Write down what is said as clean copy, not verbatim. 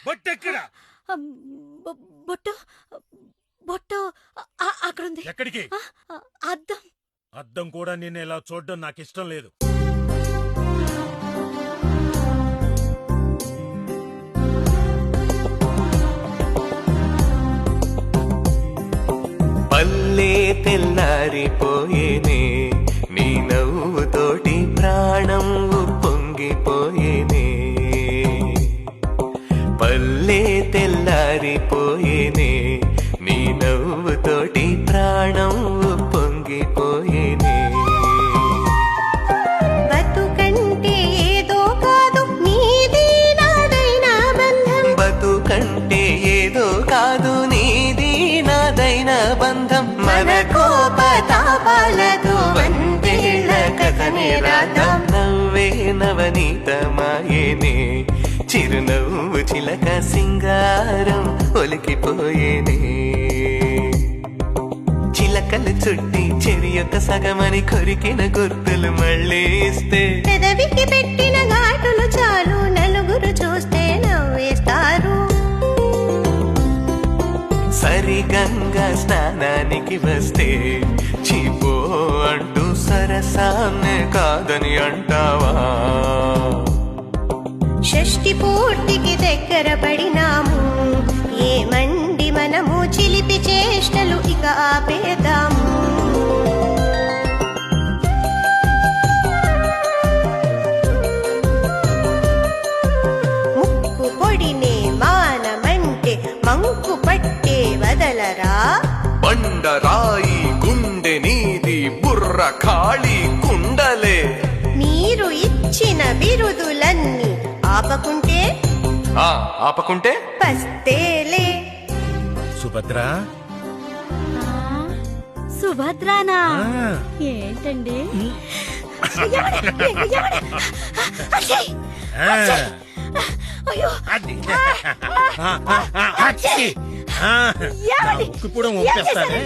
బొట్టెక్కడ? బొట్టు బొట్టు అక్కడుంది. ఎక్కడికి? అద్దం. అద్దం కూడా నిన్ను ఇలా చూడడం నాకు ఇష్టం లేదు. పల్లె తెల్లారిపోయేనే, నీ నవ్వుతోటి ప్రాణం పొంగిపోయేనే. పల్లె తెల్లారిపోయేనే, నీ నవ్వుతోటి ప్రాణం పొంగిపోయేనే. బతుకంటే ఏదో కాదు నీది నాదైన బంధం. బతుకంటే ఏదో కాదు నీది నాదైన బంధం. మన కోపతాపాలతో వందేళ్ల కథనే రాద్దాం. నవ్వే నవనీతమాయేనే, చిరునవ్వు చిలక సింగారం ఒలికిపోయేనే. చిలకలు చుట్టి చెరి యొక్క సగమని కొరికిన గుర్తులు మళ్ళీ ఇస్తే, పెదవికి పెట్టిన ఘాటులు చాలు నలుగురు చూస్తే నవ్వేస్తారు. సరిగంగా స్నానానికి వస్తే చీపో అంటూ సరసాన్నే కాదని అంటావా? షష్టి పూర్తికి దగ్గర పడినాము, ఏమండి మనము చిలిపి చేష్టలు ఇక ఆపేద్దాము. ముక్కు పొడినే మానమంటే మంకు పట్టే వదలరా. బండరాయి గుండె నీది బుర్ర ఖాళీ కుండలే. మీరు ఇచ్చిన బిరుదులన్నీ ఆపకుంటే ఆపకుంటే పస్తేలే. సుభద్ర, సుభద్రానా? ఆ. ఏంటండి? అయ్యో అది. ఇప్పుడు పంపిస్తానే.